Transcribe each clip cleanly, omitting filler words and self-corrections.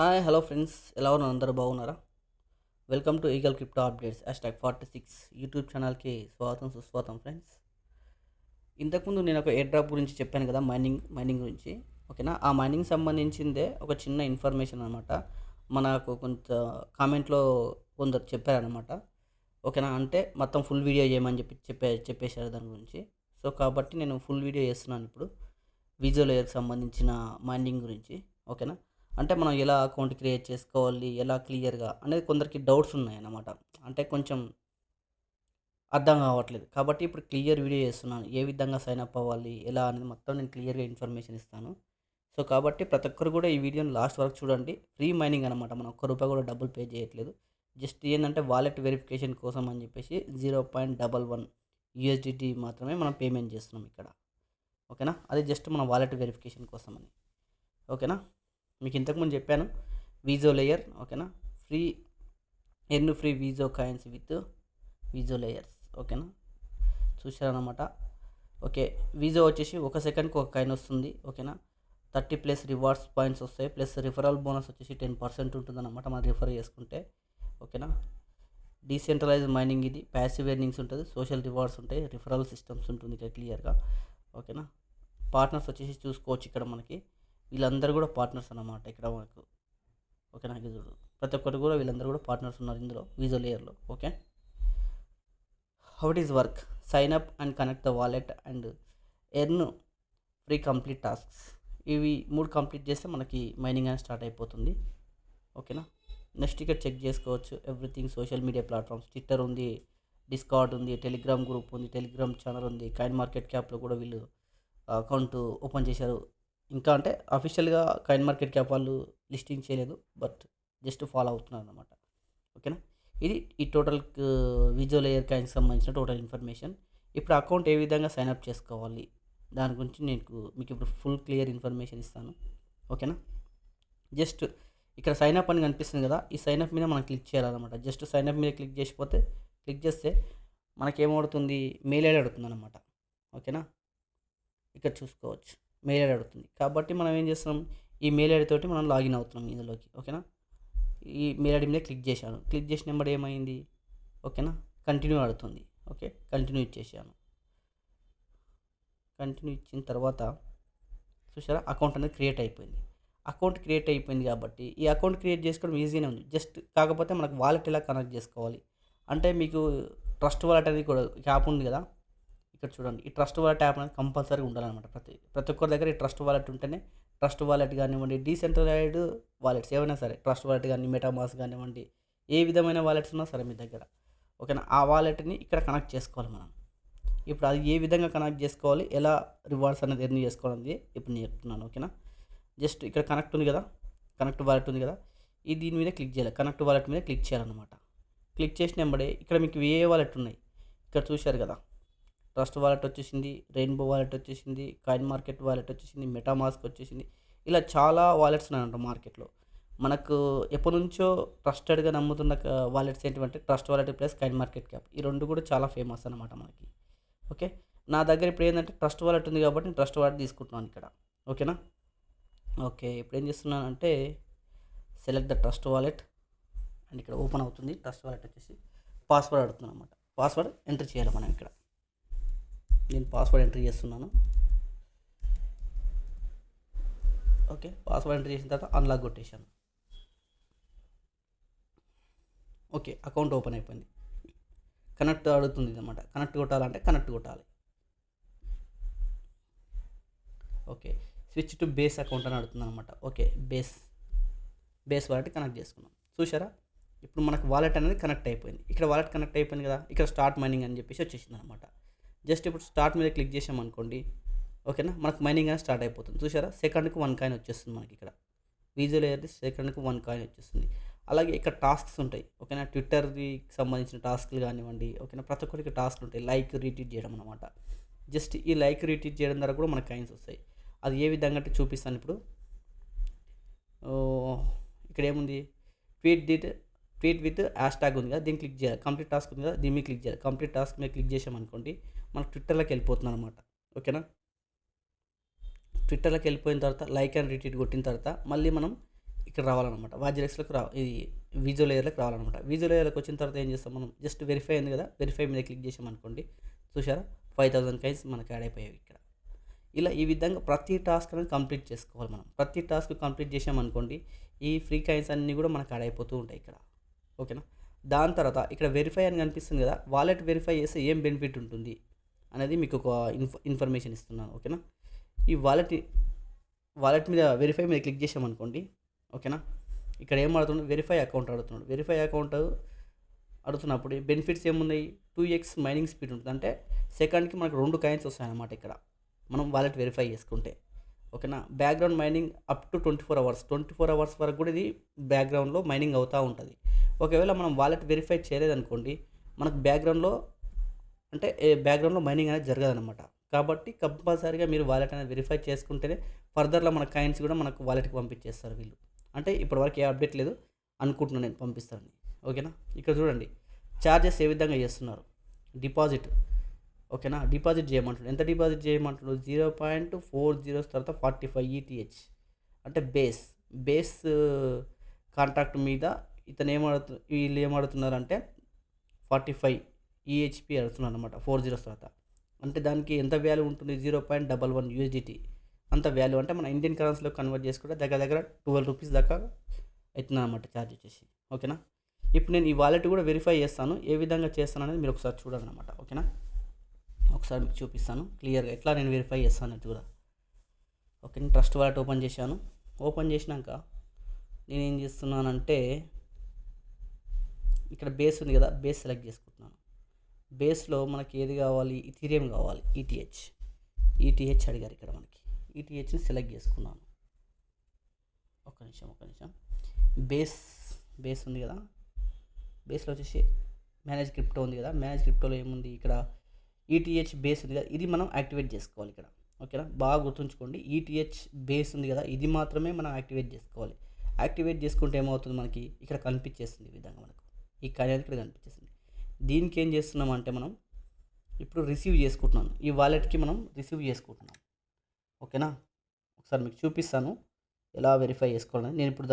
Hi hello friends, ఎలా ఉన్నారు? అందరూ బాగున్నారా? Welcome to eagle crypto updates #46 YouTube ఛానల్కి స్వాగతం సుస్వాగతం ఫ్రెండ్స్. ఇంతకుముందు నేను ఒక ఎయిర్ డ్రాప్ గురించి చెప్పాను కదా, మైనింగ్ గురించి. ఓకేనా, ఆ మైనింగ్ సంబంధించిందే ఒక చిన్న ఇన్ఫర్మేషన్ అనమాట. మనకు కొంత కామెంట్లో కొందరు చెప్పారనమాట. ఓకేనా, అంటే మొత్తం ఫుల్ వీడియో చేయమని చెప్పేశారు దాని గురించి. సో కాబట్టి నేను ఫుల్ వీడియో చేస్తున్నాను ఇప్పుడు విజువల్ లేయర్కి సంబంధించిన మైనింగ్ గురించి. ఓకేనా, అంటే మనం ఎలా అకౌంట్ క్రియేట్ చేసుకోవాలి, ఎలా క్లియర్గా అనేది కొందరికి డౌట్స్ ఉన్నాయన్నమాట. అంటే కొంచెం అర్థం కావట్లేదు కాబట్టి ఇప్పుడు క్లియర్ వీడియో చేస్తున్నాను. ఏ విధంగా సైన్ అప్ అవ్వాలి, ఎలా అనేది మొత్తం నేను క్లియర్గా ఇన్ఫర్మేషన్ ఇస్తాను. సో కాబట్టి ప్రతి ఒక్కరు కూడా ఈ వీడియోని లాస్ట్ వరకు చూడండి. ఫ్రీ మైనింగ్ అనమాట, మనం ₹1 కూడా డబ్బులు పే చేయట్లేదు. జస్ట్ ఏంటంటే వాలెట్ వెరిఫికేషన్ కోసం అని చెప్పేసి 0.11 యూఎస్డిటీ మాత్రమే మనం పేమెంట్ చేస్తున్నాం ఇక్కడ. ఓకేనా, అది జస్ట్ మన వాలెట్ వెరిఫికేషన్ కోసం అని. ఓకేనా, మీకు ఇంతకుముందు చెప్పాను వీజో లేయర్. ఓకేనా, ఫ్రీ ఫ్రీ వీజో కాయిన్స్ విత్ వీజో లేయర్స్. ఓకేనా, చూసారనమాట. ఓకే, వీజో వచ్చేసి 1 సెకండ్కి ఒక కాయిన్ వస్తుంది. ఓకేనా, 30+ రివార్డ్స్ పాయింట్స్ వస్తాయి, ప్లస్ రిఫరల్ బోనస్ వచ్చేసి 10% ఉంటుంది అనమాట మనం రిఫర్ చేసుకుంటే. ఓకేనా, డీసెంట్రలైజ్ మైనింగ్, ఇది ప్యాసివ్ ఎర్నింగ్స్ ఉంటుంది, సోషల్ రివార్డ్స్ ఉంటాయి, రిఫరల్ సిస్టమ్స్ ఉంటుంది ఇక్కడ క్లియర్గా. ఓకేనా, పార్ట్నర్స్ వచ్చేసి చూసుకోవచ్చు ఇక్కడ మనకి. వీళ్ళందరూ కూడా పార్ట్నర్స్ అన్నమాట ఇక్కడ మనకు. ఓకేనా, ఇది చూడు, ప్రతి ఒక్కరు కూడా వీళ్ళందరూ కూడా పార్ట్నర్స్ ఉన్నారు ఇందులో విజువల్ లేయర్లో. Okay, how it is work: sign up and connect the wallet and earn free complete tasks. ఇవి 3 కంప్లీట్ చేస్తే మనకి మైనింగ్ అనేది స్టార్ట్ అయిపోతుంది. ఓకేనా, నెక్స్ట్ ఇక్కడ చెక్ చేసుకోవచ్చు everything. Social media platforms, Twitter ఉంది, డిస్కార్డ్ ఉంది, టెలిగ్రామ్ గ్రూప్ ఉంది, టెలిగ్రామ్ ఛానల్ ఉంది, కాయిన్ మార్కెట్ క్యాప్లో కూడా వీళ్ళు అకౌంట్ ఓపెన్ చేశారు. ఇంకా అంటే అఫీషియల్గా కాయిన్ మార్కెట్ క్యాప్ వాళ్ళు లిస్టింగ్ చేయలేదు, బట్ జస్ట్ ఫాలో అవుతున్నారు అనమాట. ఓకేనా, ఇది ఈ టోటల్ విజువల్ లేయర్ కాయిన్కి సంబంధించిన టోటల్ ఇన్ఫర్మేషన్. ఇప్పుడు అకౌంట్ ఏ విధంగా సైన్అప్ చేసుకోవాలి దాని గురించి మీకు ఇప్పుడు ఫుల్ క్లియర్ ఇన్ఫర్మేషన్ ఇస్తాను. ఓకేనా, జస్ట్ ఇక్కడ సైన్అప్ అని కనిపిస్తుంది కదా, ఈ సైన్అప్ మీద మనం క్లిక్ చేయాలన్నమాట. జస్ట్ సైన్అప్ మీద క్లిక్ చేస్తే మనకేమవుతుంది, మెయిల్ ఐడి అడుగుతుంది అనమాట. ఓకేనా, ఇక్కడ చూసుకోవచ్చు మెయిల్ ఐడి అడుగుతుంది కాబట్టి మనం ఏం చేస్తున్నాం, ఈ మెయిల్ ఐడి తోటి మనం లాగిన్ అవుతున్నాం ఇందులోకి. ఓకేనా, ఈ మెయిల్ ఐడి మీద క్లిక్ చేశాను. క్లిక్ చేసిన నెంబర్ ఏమైంది, ఓకేనా, కంటిన్యూ అడుగుతుంది. ఓకే, కంటిన్యూ ఇచ్చేసాను. కంటిన్యూ ఇచ్చిన తర్వాత చూసారా, అకౌంట్ అనేది క్రియేట్ అయిపోయింది. అకౌంట్ క్రియేట్ అయిపోయింది కాబట్టి ఈ అకౌంట్ క్రియేట్ చేసుకోవడం ఈజీనే ఉంది. జస్ట్ కాకపోతే మనకు వాలెట్ ఎలా కనెక్ట్ చేసుకోవాలి అంటే, మీకు ట్రస్ట్ వాలెట్ అనేది కూడా యాప్ ఉంది కదా, ఇక్కడ చూడండి. ఈ ట్రస్ట్ వాలెట్ యాప్ అనేది కంపల్సరీగా ఉండాలన్నమాట. ప్రతి ఒక్కరి దగ్గర ఈ ట్రస్ట్ వాలెట్ ఉంటేనే, ట్రస్ట్ వాలెట్ కానివ్వండి, డీసెంట్రలైజ్డ్ వాలెట్స్ ఏవైనా సరే, ట్రస్ట్ వాలెట్ కానీ, మెటామాస్ కానివ్వండి, ఏ విధమైన వాలెట్స్ ఉన్నా సరే మీ దగ్గర. ఓకేనా, ఆ వాలెట్ని ఇక్కడ కనెక్ట్ చేసుకోవాలి మనం. ఇప్పుడు అది ఏ విధంగా కనెక్ట్ చేసుకోవాలి, ఎలా రివార్డ్స్ అనేది ఎర్న్ చేసుకోవాలని ఇప్పుడు నేను చెప్తున్నాను. ఓకేనా, జస్ట్ ఇక్కడ కనెక్ట్ ఉంది కదా, కనెక్ట్ వాలెట్ ఉంది కదా, దీని మీద క్లిక్ చేయాలి. కనెక్ట్ వాలెట్ మీద క్లిక్ చేయాలన్నమాట. క్లిక్ చేసిన వెంబడే ఇక్కడ మీకు ఏ వాలెట్ ఉన్నాయి ఇక్కడ చూశారు కదా, ట్రస్ట్ వాలెట్ వచ్చేసింది, రెయిన్బో వాలెట్ వచ్చేసింది, కాయిన్ మార్కెట్ వాలెట్ వచ్చేసింది, మెటామాస్క్ వచ్చేసింది. ఇలా చాలా వాలెట్స్ ఉన్నాయంట మార్కెట్లో. మనకు ఎప్పటి నుంచో ట్రస్టెడ్గా నమ్ముతున్న వాలెట్స్ ఏంటంటే trust wallet plus coin market cap. ఈ రెండు కూడా చాలా ఫేమస్ అనమాట మనకి. ఓకే, నా దగ్గర ఇప్పుడు ఏంటంటే ట్రస్ట్ వాలెట్ ఉంది కాబట్టి నేను ట్రస్ట్ వాలెట్ తీసుకుంటున్నాను ఇక్కడ. ఓకేనా, ఓకే, ఇప్పుడు ఏం చేస్తున్నానంటే select the trust wallet and ఇక్కడ ఓపెన్ అవుతుంది. ట్రస్ట్ వాలెట్ వచ్చేసి పాస్వర్డ్ అడుగుతున్నాను అనమాట. పాస్వర్డ్ ఎంటర్ చేయాలి మనం ఇక్కడ. నేను పాస్వర్డ్ ఎంటర్ చేస్తున్నాను. ఓకే, పాస్వర్డ్ ఎంటర్ చేసిన తర్వాత అన్లాక్ కొట్టేశాను. ఓకే, అకౌంట్ ఓపెన్ అయిపోయింది. కనెక్ట్ అడుగుతుంది అనమాట. కనెక్ట్ కొట్టాలంటే కనెక్ట్ కొట్టాలి. Okay, switch to base account అని అడుగుతుంది అనమాట. ఓకే, బేస్ వాలెట్ కనెక్ట్ చేసుకున్నాం. చూసారా, ఇప్పుడు మనకు వాలెట్ అనేది కనెక్ట్ అయిపోయింది. ఇక్కడ వాలెట్ కనెక్ట్ అయిపోయింది కదా, ఇక్కడ స్టార్ట్ మైనింగ్ అని చెప్పేసి వచ్చేసింది అనమాట. జస్ట్ ఇప్పుడు స్టార్ట్ మీద క్లిక్ చేసామనుకోండి, ఓకేనా, మనకు మైనింగ్ అనేది స్టార్ట్ అయిపోతుంది. చూసారా, సెకండ్కి 1 కాయిన్ వచ్చేస్తుంది మనకి ఇక్కడ. విజువల్ లేయర్ది సెకండ్కి 1 కాయిన్ వచ్చేస్తుంది. అలాగే ఇక్కడ టాస్క్స్ ఉంటాయి. ఓకేనా, ట్విట్టర్కి సంబంధించిన టాస్క్లు కానివ్వండి. ఓకేనా, ప్రతి ఒక్కరికి టాస్క్లు ఉంటాయి. లైక్ రీట్వీట్ చేయడం అనమాట. జస్ట్ ఈ లైక్ రీట్వీట్ చేయడం ద్వారా కూడా మనకు కాయిన్స్ వస్తాయి. అది ఏ విధంగా అంటే చూపిస్తాను ఇప్పుడు. ఇక్కడ ఏముంది, ట్వీట్ విత్ హ్యాష్ ట్యాగ్ ఉంది కదా, దీన్ని క్లిక్ చేయాలి. కంప్లీట్ టాస్క్ ఉంది కదా, దీని మీద క్లిక్ చేయాలి. కంప్లీట్ టాస్క్ మీద క్లిక్ చేసామనుకోండి, మనకు ట్విట్టర్లోకి వెళ్ళిపోతుంది అనమాట. ఓకేనా, ట్విట్టర్లోకి వెళ్ళిపోయిన తర్వాత లైక్ అండ్ రీట్వీట్ కొట్టిన తర్వాత మళ్ళీ మనం ఇక్కడ రావాలన్నమాట. వాజెరెక్స్‌లోకి ఇది విజువల్ లేయర్‌లోకి రావాలన్నమాట. విజువల్ లేయర్‌లోకి వచ్చిన తర్వాత ఏం చేస్తాం మనం, జస్ట్ వెరిఫై అయింది కదా! వెరిఫై మీద క్లిక్ చేసామనుకోండి, చూసారా 5000 కాయిన్స్ మనకు యాడ్ అయిపోయాయి ఇక్కడ. ఇలా ఈ విధంగా ప్రతి టాస్క్ అనేది కంప్లీట్ చేసుకోవాలి మనం. ప్రతి టాస్క్ కంప్లీట్ చేసామనుకోండి, ఈ ఫ్రీ కాయిన్స్ అన్నీ కూడా మనకు యాడ్ అయిపోతూ ఉంటాయి ఇక్కడ. ఓకేనా? దాని తర్వాత ఇక్కడ వెరిఫై అని కనిపిస్తుంది కదా! వాలెట్ వెరిఫై చేస్తే ఏం బెనిఫిట్ ఉంటుంది అనేది మీకు ఒక ఇన్ఫర్మేషన్ ఇస్తున్నాను. ఓకేనా? ఈ వాలెట్ మీద వెరిఫై మీద క్లిక్ చేసామనుకోండి, ఓకేనా? ఇక్కడ ఏం అడుగుతున్నాడు, వెరిఫై అకౌంట్ అడుగుతున్నాడు. వెరిఫై అకౌంట్ అడుగుతున్నప్పుడు బెనిఫిట్స్ ఏమున్నాయి, 2x మైనింగ్ స్పీడ్ ఉంటుంది. అంటే సెకండ్కి మనకు 2 కాయిన్స్ వస్తాయన్నమాట ఇక్కడ మనం వాలెట్ వెరిఫై చేసుకుంటే. ఓకేనా? Background mining up to 24 hours, 24 hours వరకు కూడా ఇది బ్యాక్గ్రౌండ్లో మైనింగ్ అవుతూ ఉంటుంది. ఒకవేళ మనం వాలెట్ వెరిఫై చేయలేదనుకోండి, మనకు బ్యాక్గ్రౌండ్లో మైనింగ్ అనేది జరగదనమాట. కాబట్టి కంపల్సరీగా మీరు వాలెట్ అనేది వెరిఫై చేసుకుంటేనే ఫర్దర్లో మన కాయిన్స్ కూడా మనకు వాలెట్కి పంపించేస్తారు వీళ్ళు. అంటే ఇప్పటివరకు ఏ అప్డేట్ లేదు, అనుకుంటున్నాను నేను పంపిస్తారని. ఓకేనా? ఇక్కడ చూడండి ఛార్జెస్ ఏ విధంగా చేస్తున్నారు. డిపాజిట్, ఓకేనా? డిపాజిట్ చేయమంటున్నాడు. ఎంత డిపాజిట్ చేయమంటున్నాడు, 0.40 తర్వాత 45 ఈటీహెచ్ అంటే బేస్ కాంట్రాక్ట్ మీద వీళ్ళు ఏమడుతున్నారంటే 45 ఈహెచ్పి అడుగుతున్నారు అనమాట. 40 తర్వాత అంటే దానికి ఎంత వాల్యూ ఉంటుంది, 0.11 యూఎస్డిటీ అంత వాల్యూ. అంటే మన ఇండియన్ కరెన్సీలో కన్వర్ట్ చేసుకుంటే దగ్గర దగ్గర 12 రూపీస్ దాకా అవుతుంది అనమాట ఛార్జ్ వచ్చేసి. ఓకేనా? ఇప్పుడు నేను ఈ వాలెట్ కూడా వెరిఫై చేస్తాను. ఏ విధంగా చేస్తాను అనేది మీరు ఒకసారి చూడండి అనమాట. ఓకేనా? ఒకసారి మీకు చూపిస్తాను క్లియర్గా ఎట్లా నేను వెరిఫై చేస్తాను అనేది కూడా. ఓకే, నేను ట్రస్ట్ వాలెట్ ఓపెన్ చేశాను. ఓపెన్ చేసినాక నేను ఏం చేస్తున్నానంటే ఇక్కడ బేస్ ఉంది కదా, బేస్ సెలెక్ట్ చేసుకుంటున్నాను. బేస్లో మనకి ఏది కావాలి, ఇథీరియం కావాలి. ఈటీహెచ్ అడిగారు ఇక్కడ మనకి. ఈటీహెచ్ని సెలెక్ట్ చేసుకున్నాను. ఒక నిమిషం. బేస్ ఉంది కదా, బేస్లో వచ్చేసి మేనేజ్ క్రిప్టో ఉంది కదా, మేనేజ్ క్రిప్టోలో ఏముంది ఇక్కడ ఈటీహెచ్ బేస్ ఉంది కదా, ఇది మనం యాక్టివేట్ చేసుకోవాలి ఇక్కడ. ఓకేనా? బాగా గుర్తుంచుకోండి, ఈటీహెచ్ బేస్ ఉంది కదా, ఇది మాత్రమే మనం యాక్టివేట్ చేసుకోవాలి. యాక్టివేట్ చేసుకుంటే ఏమవుతుంది, మనకి ఇక్కడ కనిపించేస్తుంది ఈ విధంగా. మనకు ఈ కాయిన్ ఇక్కడ కనిపించేస్తుంది. దీనికి ఏం చేస్తున్నాం అంటే మనం ఇప్పుడు రిసీవ్ చేసుకుంటున్నాం. ఈ వాలెట్కి మనం రిసీవ్ చేసుకుంటున్నాం. ఓకేనా? ఒకసారి మీకు చూపిస్తాను ఎలా వెరిఫై చేసుకోవాలని. నేను ఇప్పుడు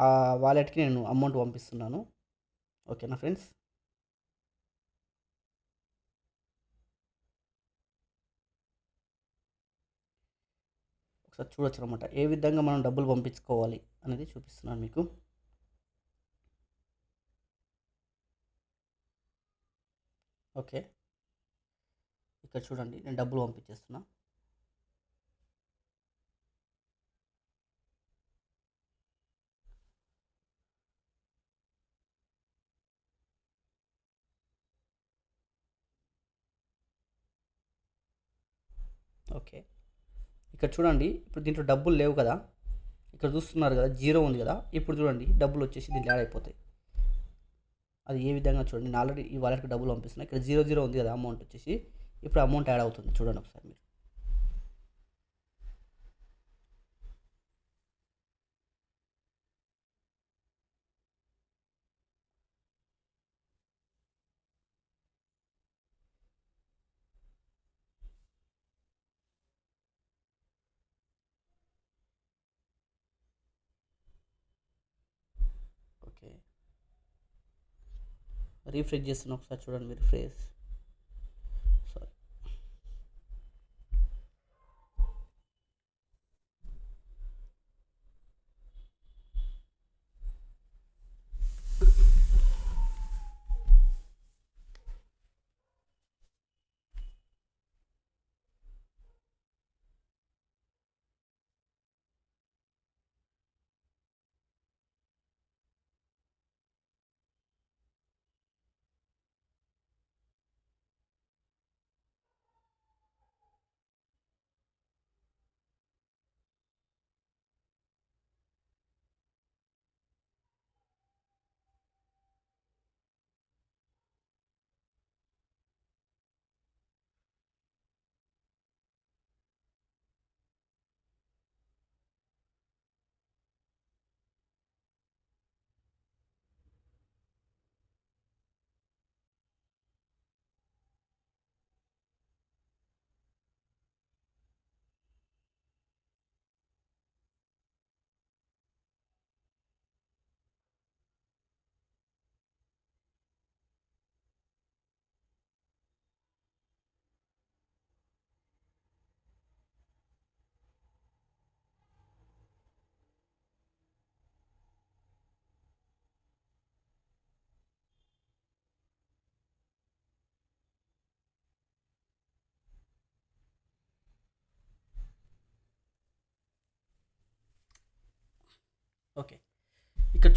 ఆ వాలెట్కి నేను అమౌంట్ పంపిస్తున్నాను. ఓకేనా ఫ్రెండ్స్? ఒకసారి చూడొచ్చు అనమాట ఏ విధంగా మనం డబ్బులు పంపించుకోవాలి అనేది చూపిస్తున్నాను మీకు. ఓకే, ఇక్కడ చూడండి నేను డబ్బులు పంపించేస్తున్నా. ఓకే, ఇక్కడ చూడండి ఇప్పుడు దీంట్లో డబ్బులు లేవు కదా, ఇక్కడ చూస్తున్నారు కదా జీరో ఉంది కదా. ఇప్పుడు చూడండి డబ్బులు వచ్చేసి దీంట్లో యాడ్ అయిపోతాయి. అది ఏ విధంగా చూడండి, నేను ఆల్రెడీ ఈ వాలెట్కి డబ్బులు పంపిస్తున్నా. ఇక్కడ 00 ఉంది కదా అమౌంట్ వచ్చేసి, ఇప్పుడు అమౌంట్ యాడ్ అవుతుంది చూడండి ఒకసారి మీరు. ఓకే, రీఫ్రెష్ చేస్తున్నా, ఒకసారి చూడండి మీరు. సారీ.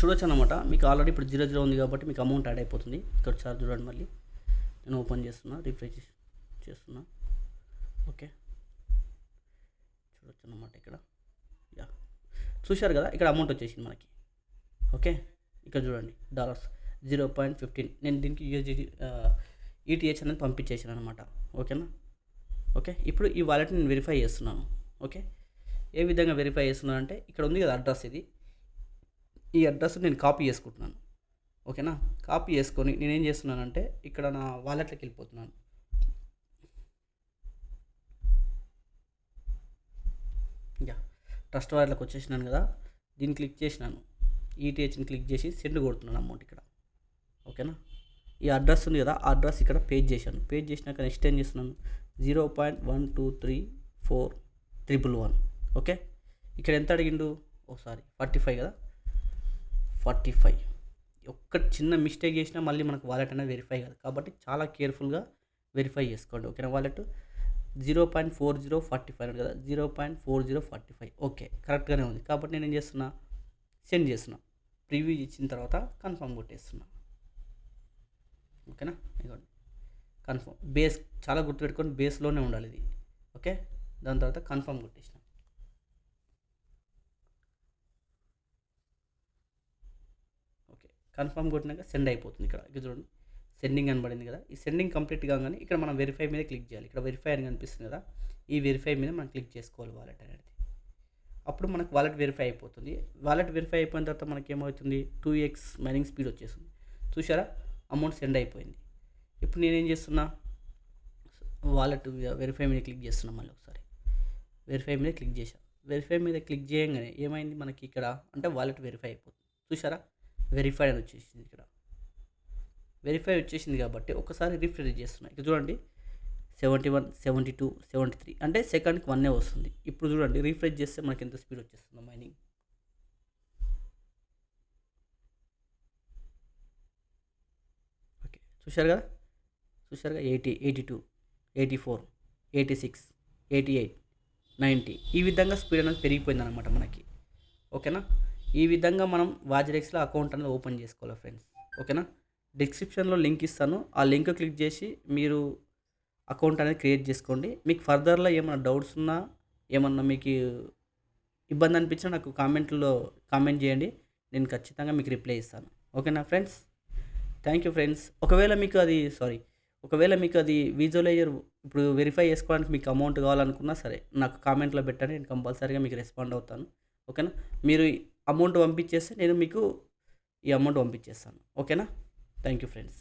చూడొచ్చు అనమాట. మీకు ఆల్రెడీ ఇప్పుడు 00 ఉంది కాబట్టి మీకు అమౌంట్ యాడ్ అయిపోతుంది. ఇక్కడ ఒకసారి చూడండి, మళ్ళీ నేను ఓపెన్ చేస్తున్నా, రిఫ్రెష్ చేస్తున్నా. ఓకే, చూడొచ్చు అనమాట ఇక్కడ. యా, చూశారు కదా, ఇక్కడ అమౌంట్ వచ్చేసింది మనకి. ఓకే, ఇక్కడ చూడండి $0.15. నేను దీనికి యూఎస్డి ఈటీహెచ్ అనేది పంపించేసాను అనమాట. ఓకేనా. ఓకే, ఇప్పుడు ఈ వాలెట్ని నేను వెరిఫై చేస్తున్నాను. ఓకే, ఏ విధంగా వెరిఫై చేస్తున్నాను అంటే ఇక్కడ ఉంది కదా అడ్రస్, ఈ అడ్రస్ నేను కాపీ చేసుకుంటున్నాను. ఓకేనా, కాపీ చేసుకొని నేనేం చేస్తున్నానంటే ఇక్కడ నా వాలెట్లోకి వెళ్ళిపోతున్నాను. యా, ట్రస్ట్ వాలెట్లోకి వచ్చేసినాను కదా, దీన్ని క్లిక్ చేసినాను, ఈటీహెచ్ని క్లిక్ చేసి సెండ్ కొడుతున్నాను అమౌంట్ ఇక్కడ. ఓకేనా, ఈ అడ్రస్ ఉంది కదా, ఆ అడ్రస్ ఇక్కడ పేజ్ చేశాను. పేజ్ చేసినాక నెక్స్ట్ ఏం చేస్తున్నాను, 0.1234111. ఓకే, ఇక్కడ ఎంత అడిగిండు, ఒకసారి 45 కదా, 45. ఒక్క చిన్న మిస్టేక్ చేసినా మళ్ళీ మనకు వాలెట్ అనేది వెరిఫై కాదు, కాబట్టి చాలా కేర్ఫుల్గా వెరిఫై చేసుకోండి. ఓకేనా, వాలెట్ 0.4045 కదా, 0.4045. ఓకే, కరెక్ట్గానే ఉంది కాబట్టి నేను ఏం చేస్తున్నా, సెండ్ చేస్తున్నా. ప్రివ్యూ ఇచ్చిన తర్వాత కన్ఫర్మ్ కొట్టేస్తున్నా. ఓకేనా, ఇదిగోండి కన్ఫర్మ్. బేస్ చాలా గుర్తుపెట్టుకొని బేస్లోనే ఉండాలి ఇది. ఓకే, దాని తర్వాత కన్ఫర్మ్ కొట్టేసిన. ఓకే, కన్ఫర్మ్ కొట్టినాక సెండ్ అయిపోతుంది. ఇక్కడ చూడండి సెండింగ్ అని పడింది కదా, ఈ సెండింగ్ కంప్లీట్ కాగానే ఇక్కడ మనం వెరిఫై మీద క్లిక్ చేయాలి. ఇక్కడ వెరిఫై అని కనిపిస్తుంది కదా, ఈ వెరిఫై మీద మనం క్లిక్ చేసుకోవాలి వాలెట్ అనేది. అప్పుడు మనకు వాలెట్ వెరిఫై అయిపోతుంది. వాలెట్ వెరిఫై అయిపోయిన తర్వాత మనకి ఏమవుతుంది, 2x మైనింగ్ స్పీడ్ వచ్చేస్తుంది. చూసారా, అమౌంట్ సెండ్ అయిపోయింది. ఇప్పుడు నేనేం చేస్తున్నా, వాలెట్ వెరిఫై మీద క్లిక్ చేస్తున్నా. మళ్ళీ ఒకసారి వెరిఫై మీద క్లిక్ చేసా. వెరిఫై మీద క్లిక్ చేయగానే ఏమైంది మనకి ఇక్కడ అంటే వాలెట్ వెరిఫై అయిపోతుంది. చూసారా, వెరిఫై అని వచ్చేసింది. ఇక్కడ వెరిఫై వచ్చేసింది కాబట్టి ఒకసారి రిఫ్రెష్ చేస్తున్నా. ఇక్కడ చూడండి 71, 72, 73 అంటే సెకండ్కి 1 వస్తుంది. ఇప్పుడు చూడండి రిఫ్రెష్ చేస్తే మనకి ఎంత స్పీడ్ వచ్చేస్తుందో మైనింగ్. ఓకే, చూశారుగా 80, 82, 84, 86, 88, 90 ఈ విధంగా స్పీడ్ అనేది పెరిగిపోయింది అనమాట మనకి. ఓకేనా, ఈ విధంగా మనం వాజరెక్స్లో అకౌంట్ అనేది ఓపెన్ చేసుకోవాలి ఫ్రెండ్స్. ఓకేనా, డిస్క్రిప్షన్లో లింక్ ఇస్తాను, ఆ లింక్ క్లిక్ చేసి మీరు అకౌంట్ అనేది క్రియేట్ చేసుకోండి. మీకు ఫర్దర్లో ఏమైనా డౌట్స్ ఉన్నా, ఏమన్నా మీకు ఇబ్బంది అనిపించినా నాకు కామెంట్లో కామెంట్ చేయండి, నేను ఖచ్చితంగా మీకు రిప్లై ఇస్తాను. ఓకేనా ఫ్రెండ్స్, థ్యాంక్ యూ ఫ్రెండ్స్. ఒకవేళ మీకు అది విజువలైజర్ ఇప్పుడు వెరిఫై చేసుకోవడానికి మీకు అమౌంట్ కావాలనుకున్నా సరే నాకు కామెంట్లో పెట్టండి, నేను కంపల్సరీగా మీకు రెస్పాండ్ అవుతాను. ఓకేనా, మీరు అమౌంట్ పంపించేస్తే నేను మీకు ఈ అమౌంట్ పంపించేస్తాను. ఓకేనా, థ్యాంక్ యూ ఫ్రెండ్స్.